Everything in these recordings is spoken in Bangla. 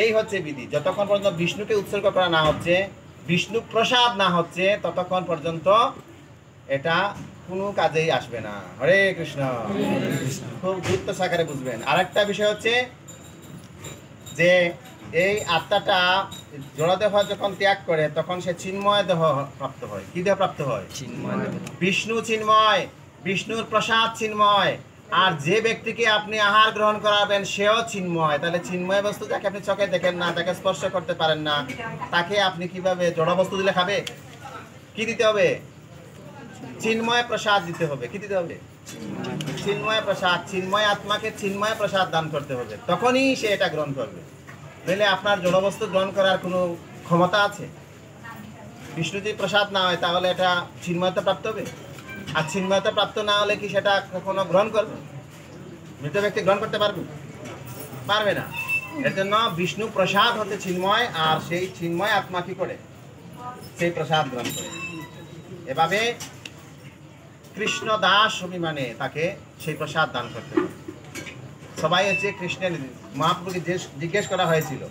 এই হচ্ছে বিধি। যতক্ষণ পর্যন্ত বিষ্ণুকে উৎসর্গ করা না হচ্ছে, বিষ্ণু প্রসাদ না হচ্ছে, ততক্ষণ পর্যন্ত এটা কোনো কাজেই আসবে না। হরে কৃষ্ণ। খুব গুরুত্ব সহকারে বুঝবেন। আরেকটা বিষয় হচ্ছে যে এই আত্মাটা জড়দেহ যখন ত্যাগ করে তখন সে চিন্ময় দেহ প্রাপ্ত হয়। কি দেহ প্রাপ্ত হয়? বিষ্ণু চিন্ময়, বিষ্ণুর প্রসাদ চিন্ময়। আর যে ব্যক্তিকে আপনি আহার গ্রহণ করাবেন সেও চিন্ময়। তাহলে চিন্ময় বস্তু যাকে আপনি চোখে দেখেন না, তাকে স্পর্শ করতে পারেন না, তাকে আপনি কিভাবে জড় বস্তু দিলে খাবে? কি দিতে হবে? চিন্ময় প্রসাদ দিতে হবে। কি দিতে হবে? চিন্ময় প্রসাদ। চিন্ময় আত্মাকে চিন্ময় প্রসাদ দান করতে হবে, তখনই সে এটা গ্রহণ করবে। নইলে আপনার জড়বস্তু গ্রহণ করার কোনো ক্ষমতা আছে? বিষ্ণু যদি প্রসাদ না হয় তাহলে এটা চিন্ময়তা প্রাপ্ত হবে? আর চিন্ময়তা প্রাপ্ত না হলে কি সেটা কখনো গ্রহণ করবে? মৃত ব্যক্তি গ্রহণ করতে পারবে? পারবে না। এর জন্য বিষ্ণু প্রসাদ হতে চিন্ময়, আর সেই চিন্ময় আত্মা কি করে? সেই প্রসাদ গ্রহণ করে। এভাবে কৃষ্ণ দাস অভিমানে তাকে সেই প্রসাদ দান করতে হবে। সবাই হচ্ছে কৃষ্ণের। মহাপ্রভুকে জিজ্ঞেস করা হয়েছিল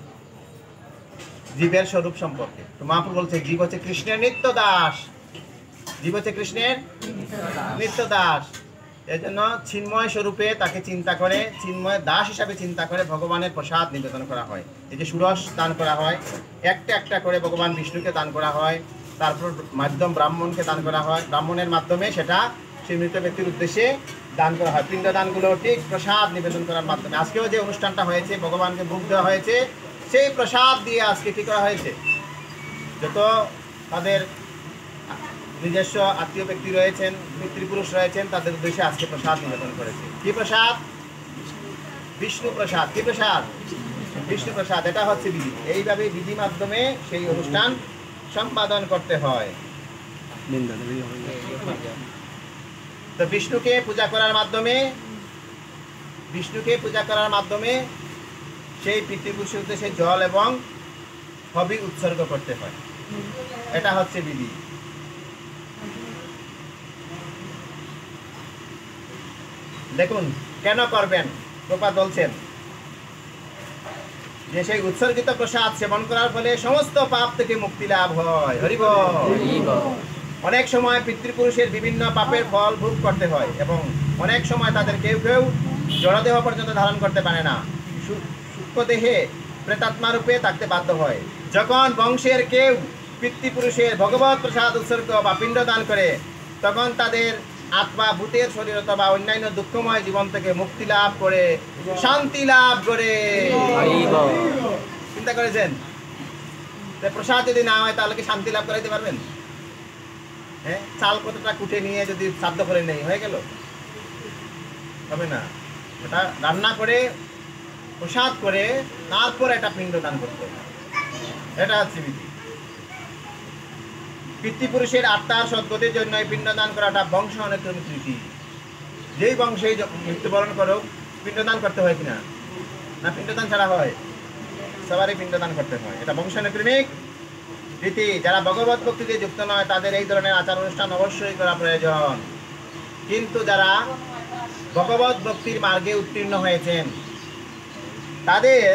জীবের স্বরূপ সম্পর্কে, তো মহাপ্রভু বলছে জীব হচ্ছে কৃষ্ণের নিত্য দাস। জীব হচ্ছে কৃষ্ণের নিত্য দাস। এই জন্য চিন্ময় স্বরূপে তাকে চিন্তা করে, চিন্ময় দাস হিসাবে চিন্তা করে ভগবানের প্রসাদ নিবেদন করা হয়। এই যে ষোড়শ দান করা হয়, একটা একটা করে ভগবান বিষ্ণুকে দান করা হয়, তারপর মাধ্যম ব্রাহ্মণকে দান করা হয়, ব্রাহ্মণের মাধ্যমে সেটা সেই মৃত ব্যক্তির উদ্দেশ্যে দান করা হয়। পিণ্ডদানগুলো ঠিক প্রসাদ নিবেদন করার মাধ্যমে। আজকেও যে অনুষ্ঠানটা হয়েছে, ভগবানকে ভোগ দেওয়া হয়েছে, সেই প্রসাদ দিয়ে আজকে কী করা হয়েছে? যত তাদের নিজস্ব আত্মীয় ব্যক্তি রয়েছেন, পিতৃপুরুষ রয়েছেন, তাদের উদ্দেশ্যে আজকে প্রসাদ নিবেদন করেছে। কি প্রসাদ? বিষ্ণু প্রসাদ। কি প্রসাদ? বিষ্ণু প্রসাদ। এটা হচ্ছে বিধি। এইভাবে বিধি মাধ্যমে সেই অনুষ্ঠান সম্পাদন করতে হয়। তো বিষ্ণুকে পূজা করার মাধ্যমে সেই পিতৃপুরুষের উদ্দেশ্যে জল এবং হবি উৎসর্গ করতে হয়। এটা হচ্ছে বিধি। দেখুন কেন করবেন। প্রভুপাদ বলছেন যে সেই উৎসর্গিত প্রসাদ সেবন করার ফলে সমস্ত পাপ থেকে মুক্তি লাভ হয়। হরি বল। অনেক সময় পিতৃপুরুষের বিভিন্ন পাপের ফল ভোগ করতে হয়, এবং অনেক সময় তাদের কেউ কেউ জড়দেহ পর্যন্ত ধারণ করতে পারে না, সূক্ষ্মদেহে প্রেতাত্মা রূপে থাকতে বাধ্য হয়। যখন বংশের কেউ পিতৃপুরুষের ভগবত প্রসাদ উৎসর্গ বা পিণ্ড দান করে, তখন তাদের আত্মা ভূতের শরীর অথবা অন্যান্য দুঃখময় জীবন থেকে মুক্তি লাভ করে, শান্তি লাভ করে। চিন্তা করেছেন? প্রসাদ যদি না হয় তাহলে কি শান্তি লাভ করাইতে পারবেন? হ্যাঁ, চাল কতটা কুটে নিয়ে যদি শ্রাদ্ধ করে নেই, হয়ে গেল? হবে না। এটা রান্না করে প্রসাদ করে তারপর এটা পিণ্ড দান করতে হবে। এটা হচ্ছে বিধি। পিতৃপুরুষের আত্মার সদ্গতির জন্য এই পিণ্ডদান করাটা বংশ অনুক্রমিক রীতি। যেই বংশে মৃত্যুবরণ করুক, পিণ্ডদান করতে হয় কিনা? না পিণ্ডদান ছাড়া হয়? সবারই পিণ্ডদান করতে হয়। এটা বংশ অনুক্রমিক রীতি। যারা ভগবত ভক্তিতে যুক্ত নয় তাদের এই ধরনের আচার অনুষ্ঠান অবশ্যই করা প্রয়োজন। কিন্তু যারা ভগবত ভক্তির মার্গে উত্তীর্ণ হয়েছেন তাদের